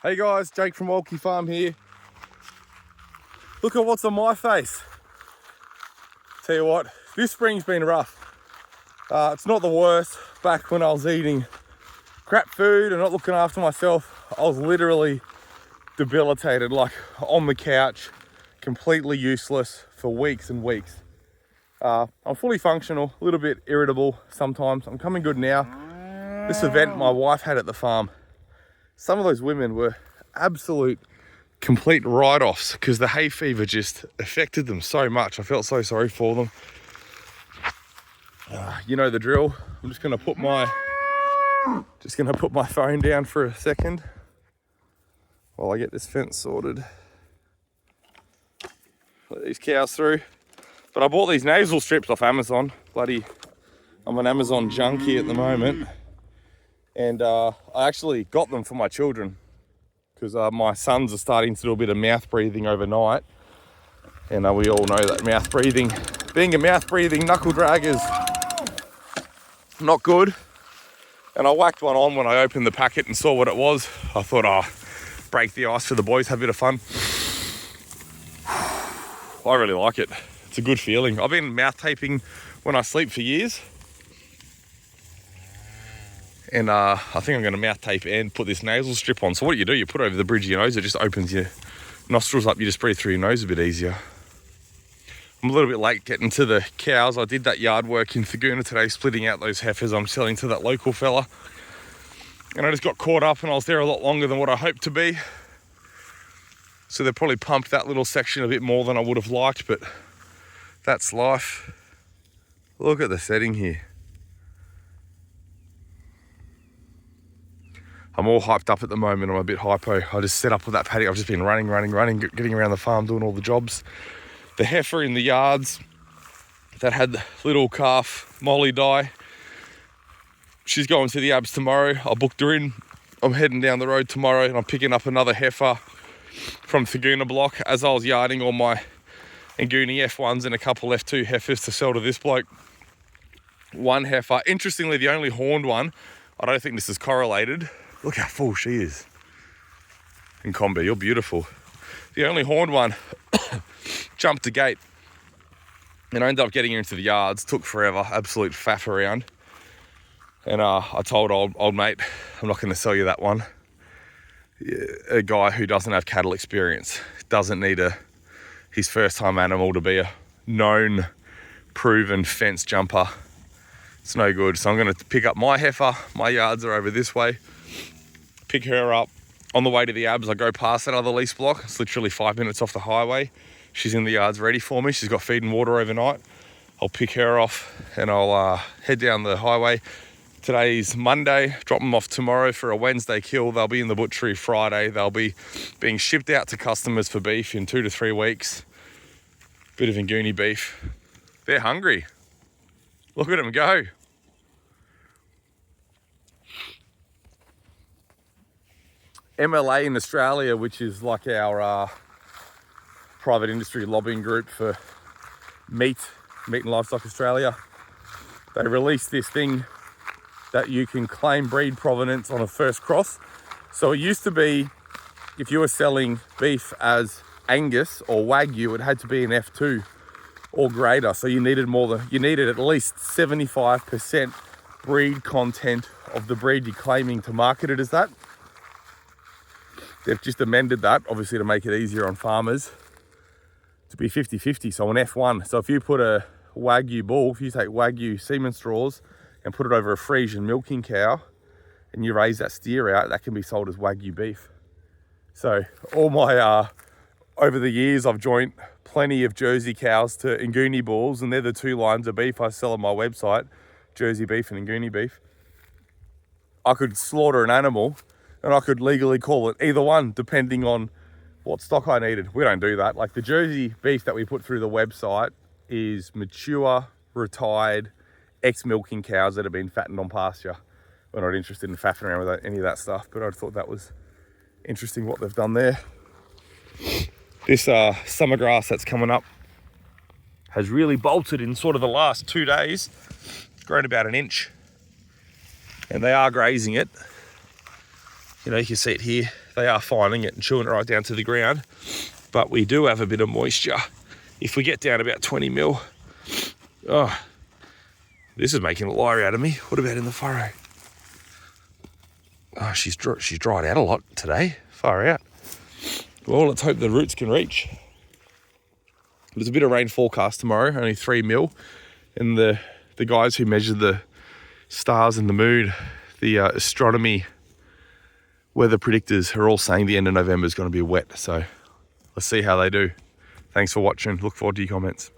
Hey guys, Jake from Walkie Farm here. Look at what's on my face. Tell you what, this spring's been rough. It's not the worst. Back when I was eating crap food and not looking after myself, I was literally debilitated, like on the couch, completely useless for weeks and weeks. I'm fully functional, a little bit irritable sometimes. I'm coming good now. This event my wife had at the farm, some of those women were absolute complete write-offs because the hay fever just affected them so much. I felt so sorry for them. You know the drill. I'm just gonna put my phone down for a second while I get this fence sorted. Let these cows through. But I bought these nasal strips off Amazon. I'm an Amazon junkie at the moment. And I actually got them for my children because my sons are starting to do a bit of mouth breathing overnight. And we all know that mouth breathing, being a mouth breathing knuckle drag is not good. And I whacked one on when I opened the packet and saw what it was. I thought, break the ice for the boys, have a bit of fun. I really like it. It's a good feeling. I've been mouth taping when I sleep for years. And I think I'm going to mouth tape and put this nasal strip on. So what you put it over the bridge of your nose, it just opens your nostrils up. You just breathe through your nose a bit easier. I'm a little bit late getting to the cows. I did that yard work in Thaguna today, splitting out those heifers I'm selling to that local fella. And I just got caught up and I was there a lot longer than what I hoped to be. So they probably pumped that little section a bit more than I would have liked, but that's life. Look at the setting here. I'm all hyped up at the moment. I'm a bit hypo. I just set up with that paddock. I've just been running, getting around the farm, doing all the jobs. The heifer in the yards that had the little calf Molly die, she's going to the abs tomorrow. I booked her in. I'm heading down the road tomorrow and I'm picking up another heifer from Thaguna block as I was yarding all my Nguni F1s and a couple F2 heifers to sell to this bloke. One heifer, interestingly, the only horned one, I don't think this is correlated. Look how full she is. In Combi, you're beautiful. The only horned one jumped the gate and I ended up getting her into the yards. Took forever, absolute faff around. And I told old mate, I'm not going to sell you that one. A guy who doesn't have cattle experience, doesn't need his first time animal to be a known, proven fence jumper. It's no good. So I'm going to pick up my heifer. My yards are over this way. Pick her up. On the way to the abs, I go past that other lease block. It's literally 5 minutes off the highway. She's in the yards ready for me. She's got feed and water overnight. I'll pick her off and I'll head down the highway. Today's Monday. Drop them off tomorrow for a Wednesday kill. They'll be in the butchery Friday. They'll be being shipped out to customers for beef in 2 to 3 weeks. Bit of Nguni beef. They're hungry. Look at them go. MLA in Australia, which is like our private industry lobbying group for Meat and Livestock Australia, they released this thing that you can claim breed provenance on a first cross. So it used to be, if you were selling beef as Angus or Wagyu, it had to be an F2 or greater. So you needed at least 75% breed content of the breed you're claiming to market it as that. They've just amended that, obviously, to make it easier on farmers to be 50-50, so an F1. So if you put a Wagyu bull, if you take Wagyu semen straws and put it over a Friesian milking cow and you raise that steer out, that can be sold as Wagyu beef. So all my, over the years, I've joined plenty of Jersey cows to Nguni bulls, and they're the 2 lines of beef I sell on my website, Jersey beef and Nguni beef. I could slaughter an animal and I could legally call it either one, depending on what stock I needed. We don't do that. Like the Jersey beef that we put through the website is mature, retired, ex-milking cows that have been fattened on pasture. We're not interested in faffing around with any of that stuff, but I thought that was interesting what they've done there. This summer grass that's coming up has really bolted in sort of the last 2 days. It's grown about 1 inch. And they are grazing it. You know, you can see it here. they are finding it and chewing it right down to the ground. But we do have a bit of moisture. If we get down about 20 mil, oh, this is making a liar out of me. What about in the furrow? Oh, she's dried out a lot today. Far out. Well, let's hope the roots can reach. There's a bit of rain forecast tomorrow, only 3 mil. And the guys who measured the stars and the moon, the astronomy weather predictors are all saying the end of November is going to be wet. So let's see how they do. Thanks for watching. Look forward to your comments.